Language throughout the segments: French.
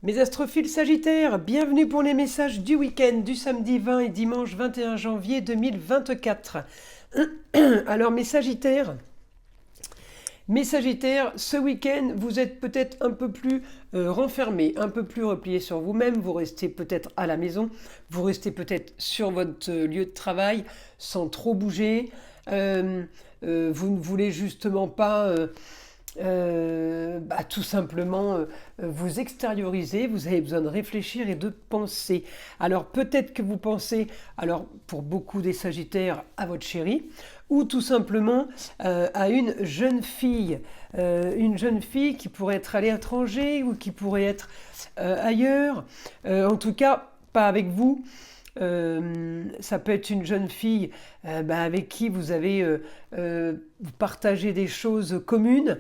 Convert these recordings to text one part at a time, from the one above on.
Mes astrophiles sagittaires, bienvenue pour les messages du week-end du samedi 20 et dimanche 21 janvier 2024. Alors mes sagittaires, ce week-end, vous êtes peut-être un peu plus renfermés, un peu plus repliés sur vous-même, vous restez peut-être à la maison, vous restez peut-être sur votre lieu de travail sans trop bouger, vous ne voulez justement pas... tout simplement vous extérioriser, vous avez besoin de réfléchir et de penser. Alors peut-être que vous pensez, alors pour beaucoup des Sagittaires, à votre chérie, ou tout simplement à une jeune fille qui pourrait être à l'étranger ou qui pourrait être ailleurs, en tout cas pas avec vous. Ça peut être une jeune fille avec qui vous partagez des choses communes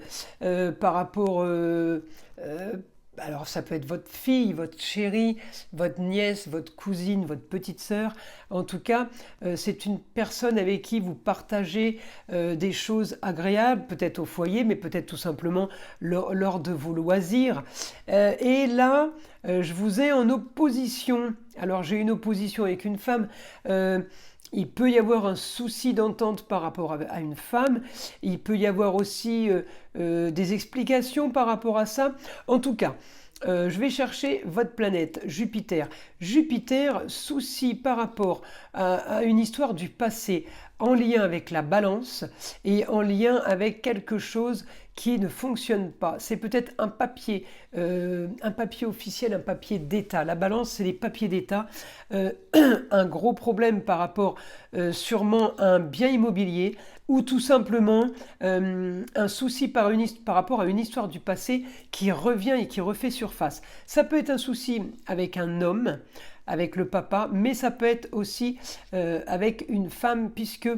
par rapport. Alors ça peut être votre fille, votre chérie, votre nièce, votre cousine, votre petite sœur. En tout cas, c'est une personne avec qui vous partagez des choses agréables, peut-être au foyer, mais peut-être tout simplement lors de vos loisirs. Et là, je vous ai en opposition. Alors j'ai une opposition avec une femme. Il peut y avoir un souci d'entente par rapport à une femme. Il peut y avoir aussi des explications par rapport à ça. En tout cas, je vais chercher votre planète, Jupiter. Jupiter, souci par rapport à une histoire du passé, en lien avec la balance et en lien avec quelque chose qui ne fonctionne pas. C'est peut-être un papier officiel, un papier d'État. La balance, c'est les papiers d'État. Un gros problème par rapport sûrement à un bien immobilier ou tout simplement un souci par rapport à une histoire du passé qui revient et qui refait surface. Ça peut être un souci avec un homme, avec le papa, mais ça peut être aussi avec une femme, puisque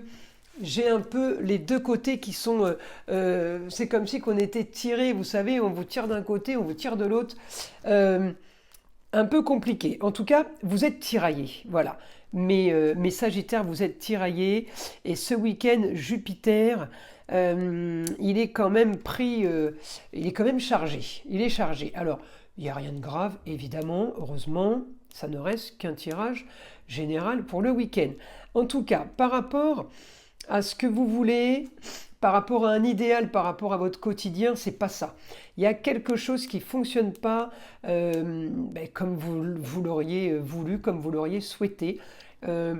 j'ai un peu les deux côtés qui sont... c'est comme si on était tiré, vous savez, on vous tire d'un côté, on vous tire de l'autre. Un peu compliqué. En tout cas, vous êtes tiraillés, voilà. Mais Sagittaire, vous êtes tiraillés. Et ce week-end, Jupiter, il est quand même il est quand même chargé. Il est chargé. Alors, il n'y a rien de grave, évidemment, heureusement. Ça ne reste qu'un tirage général pour le week-end. En tout cas, par rapport à ce que vous voulez, par rapport à un idéal, par rapport à votre quotidien, c'est pas ça. Il y a quelque chose qui fonctionne pas comme vous l'auriez voulu, comme vous l'auriez souhaité. Euh,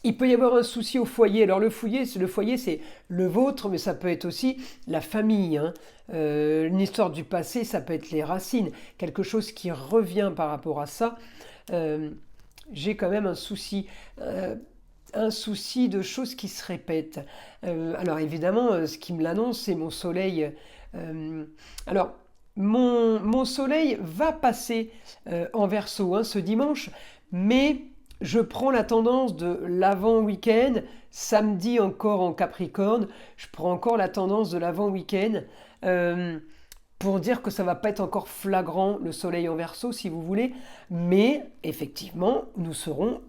il peut y avoir un souci au foyer. Alors le foyer, c'est le vôtre, mais ça peut être aussi la famille, hein. Une histoire du passé, ça peut être les racines, quelque chose qui revient par rapport à ça. Euh, j'ai quand même un souci de choses qui se répètent. Alors évidemment, ce qui me l'annonce, c'est mon soleil. Euh, alors, mon soleil va passer en Verseau, hein, ce dimanche, mais je prends la tendance de l'avant-week-end, samedi encore en Capricorne, je prends encore la tendance de l'avant-week-end. euh, pour dire que ça va pas être encore flagrant le soleil en Verseau si vous voulez, mais effectivement nous serons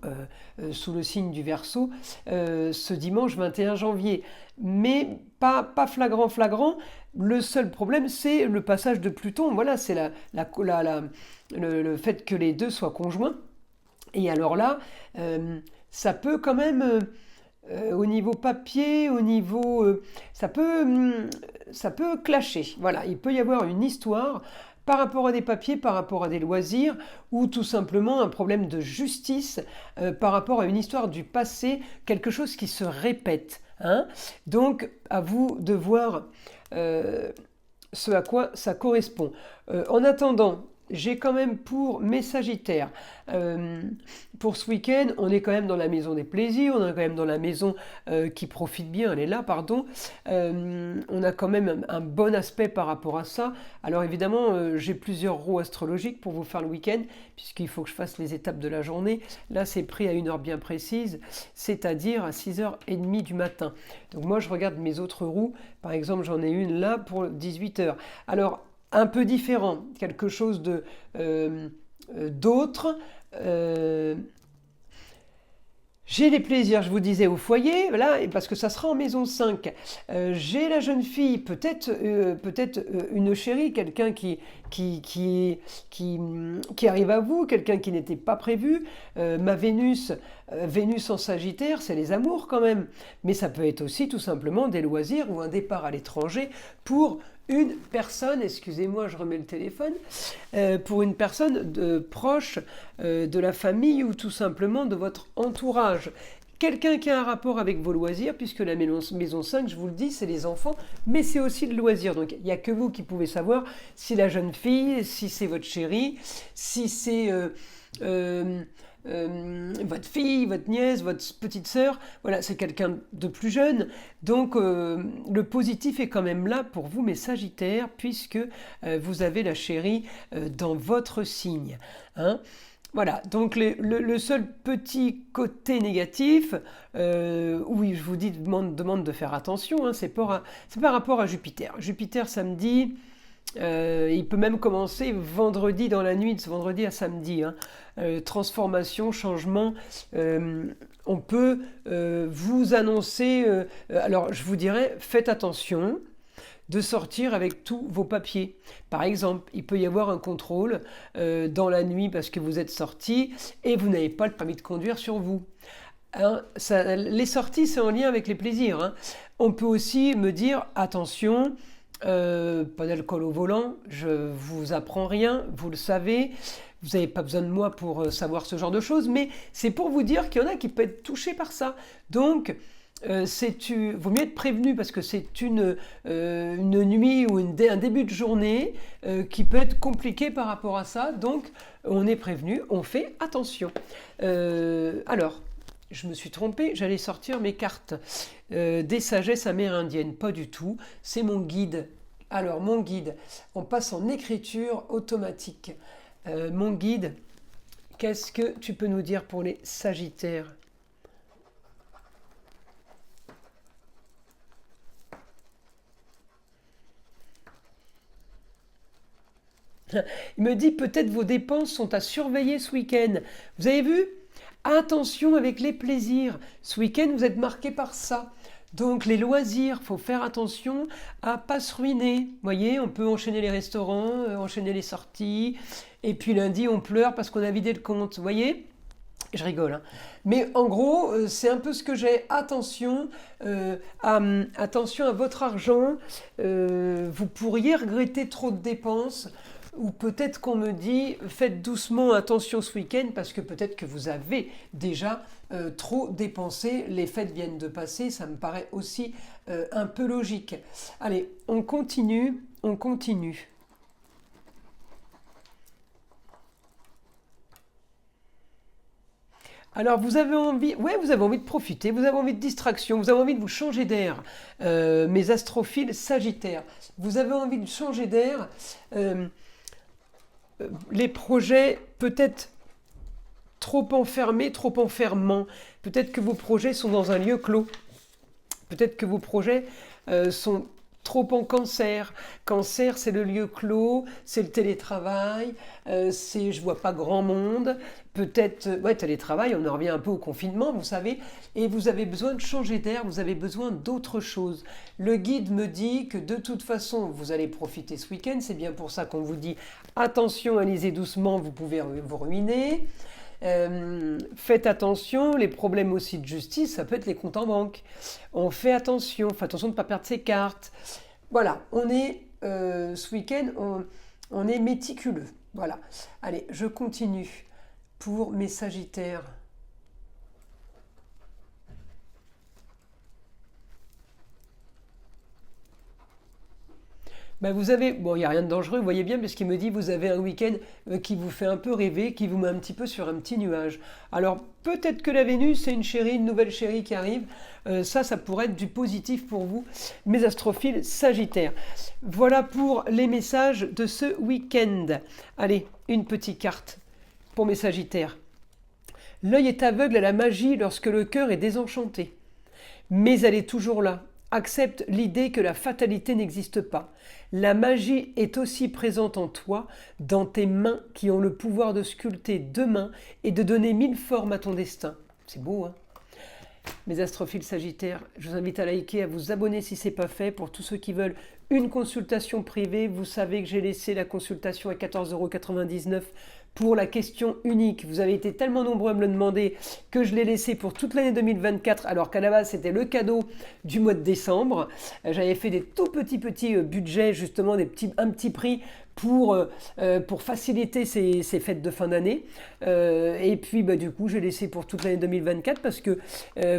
sous le signe du Verseau ce dimanche 21 janvier, mais pas flagrant flagrant. Le seul problème c'est le passage de Pluton, voilà, c'est le fait que les deux soient conjoints, et alors là ça peut quand même au niveau papier, au niveau... ça peut clasher. Voilà, il peut y avoir une histoire par rapport à des papiers, par rapport à des loisirs, ou tout simplement un problème de justice par rapport à une histoire du passé, quelque chose qui se répète, hein. Donc, à vous de voir ce à quoi ça correspond. En attendant, j'ai quand même pour mes Sagittaires, pour ce week-end, on est quand même dans la maison des plaisirs, on est quand même dans la maison qui profite bien, elle est là, pardon. On a quand même un bon aspect par rapport à ça. Alors évidemment, j'ai plusieurs roues astrologiques pour vous faire le week-end, puisqu'il faut que je fasse les étapes de la journée. Là, c'est pris à une heure bien précise, c'est-à-dire à 6h30 du matin. Donc moi, je regarde mes autres roues. Par exemple, j'en ai une là pour 18h. Alors, un peu différent, quelque chose d'autre. Euh, J'ai les plaisirs, je vous disais, au foyer, voilà, et parce que ça sera en maison 5. J'ai la jeune fille, peut-être une chérie, quelqu'un qui, qui, qui arrive à vous, quelqu'un qui n'était pas prévu. Ma Vénus, Vénus en Sagittaire, c'est les amours quand même. Mais ça peut être aussi tout simplement des loisirs ou un départ à l'étranger pour une personne, excusez-moi, je remets le téléphone, pour une personne proche de la famille ou tout simplement de votre entourage. Quelqu'un qui a un rapport avec vos loisirs, puisque la maison 5, je vous le dis, c'est les enfants, mais c'est aussi le loisir. Donc il n'y a que vous qui pouvez savoir si la jeune fille, si c'est votre chérie, si c'est votre fille, votre nièce, votre petite sœur, voilà, c'est quelqu'un de plus jeune. Donc le positif est quand même là pour vous, mes Sagittaires, puisque vous avez la chérie dans votre signe. Hein. Voilà, donc le seul petit côté négatif, oui, je vous dis, demande de faire attention, hein, c'est par rapport à Jupiter. Jupiter, samedi, il peut même commencer vendredi dans la nuit, de ce vendredi à samedi. Hein. Transformation, changement, on peut vous annoncer, alors je vous dirais, faites attention de sortir avec tous vos papiers. Par exemple, il peut y avoir un contrôle dans la nuit parce que vous êtes sorti et vous n'avez pas le permis de conduire sur vous. Hein, les sorties, c'est en lien avec les plaisirs. Hein. On peut aussi me dire, attention, pas d'alcool au volant, je vous apprends rien, vous le savez. Vous n'avez pas besoin de moi pour savoir ce genre de choses, mais c'est pour vous dire qu'il y en a qui peuvent être touchés par ça. Donc, vaut mieux être prévenu parce que c'est une nuit ou un début de journée qui peut être compliqué par rapport à ça. Donc, on est prévenu, on fait attention. Alors, je me suis trompée, j'allais sortir mes cartes des sagesses amérindiennes. Pas du tout, c'est mon guide. Alors, mon guide, on passe en écriture automatique. Mon guide, qu'est-ce que tu peux nous dire pour les Sagittaires ? Il me dit peut-être vos dépenses sont à surveiller ce week-end. Vous avez vu? Attention avec les plaisirs. Ce week-end, vous êtes marqué par ça. Donc les loisirs, il faut faire attention à ne pas se ruiner. Vous voyez, on peut enchaîner les restaurants, enchaîner les sorties. Et puis lundi, on pleure parce qu'on a vidé le compte. Vous voyez? Je rigole. Hein. Mais en gros, c'est un peu ce que j'ai. Attention, attention à votre argent. Vous pourriez regretter trop de dépenses. Ou peut-être qu'on me dit, faites doucement attention ce week-end parce que peut-être que vous avez déjà trop dépensé, les fêtes viennent de passer, ça me paraît aussi un peu logique. Allez, on continue, on continue. Alors vous avez envie, ouais, vous avez envie de profiter, vous avez envie de distraction, vous avez envie de vous changer d'air, mes astrophiles Sagittaires. Vous avez envie de changer d'air. Les projets peut-être trop enfermés, trop enfermants. Peut-être que vos projets sont dans un lieu clos. Peut-être que vos projets sont trop en cancer. Cancer, c'est le lieu clos, c'est le télétravail, c'est je vois pas grand monde. Peut-être, ouais, télétravail, on en revient un peu au confinement, vous savez, et vous avez besoin de changer d'air, vous avez besoin d'autre chose. Le guide me dit que de toute façon, vous allez profiter ce week-end, c'est bien pour ça qu'on vous dit attention, allez-y doucement, vous pouvez vous ruiner. Faites attention, les problèmes aussi de justice, ça peut être les comptes en banque. On fait attention de ne pas perdre ses cartes. Voilà, on est ce week-end, on est méticuleux. Voilà. Allez, je continue pour mes Sagittaires. Ben vous avez, bon, il n'y a rien de dangereux, vous voyez bien, parce qu'il me dit, vous avez un week-end qui vous fait un peu rêver, qui vous met un petit peu sur un petit nuage. Alors, peut-être que la Vénus, c'est une chérie, une nouvelle chérie qui arrive. Ça pourrait être du positif pour vous, mes astrophiles Sagittaires. Voilà pour les messages de ce week-end. Allez, une petite carte pour mes Sagittaires. L'œil est aveugle à la magie lorsque le cœur est désenchanté. Mais elle est toujours là. Accepte l'idée que la fatalité n'existe pas. La magie est aussi présente en toi, dans tes mains qui ont le pouvoir de sculpter demain et de donner 1000 formes à ton destin. C'est beau, hein? Mes astrophiles Sagittaires, je vous invite à liker, à vous abonner si ce n'est pas fait. Pour tous ceux qui veulent une consultation privée, vous savez que j'ai laissé la consultation à 14,99 € pour la question unique. Vous avez été tellement nombreux à me le demander que je l'ai laissé pour toute l'année 2024, alors qu'à la base c'était le cadeau du mois de décembre. J'avais fait des tout petits budgets, justement un petit prix pour faciliter ces fêtes de fin d'année. Et puis du coup j'ai laissé pour toute l'année 2024 parce que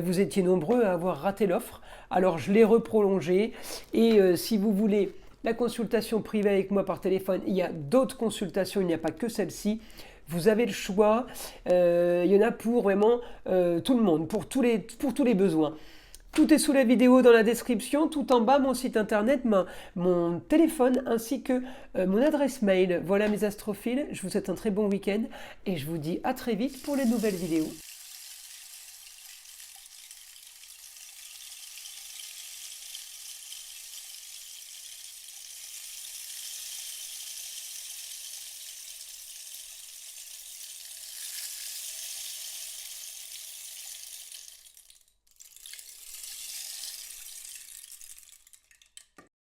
vous étiez nombreux à avoir raté l'offre. Alors je l'ai reprolongé et si vous voulez la consultation privée avec moi par téléphone, il y a d'autres consultations, il n'y a pas que celle-ci. Vous avez le choix, il y en a pour vraiment tout le monde, pour tous les besoins. Tout est sous la vidéo dans la description, tout en bas mon site internet, mon téléphone ainsi que mon adresse mail. Voilà mes astrophiles, je vous souhaite un très bon week-end et je vous dis à très vite pour les nouvelles vidéos.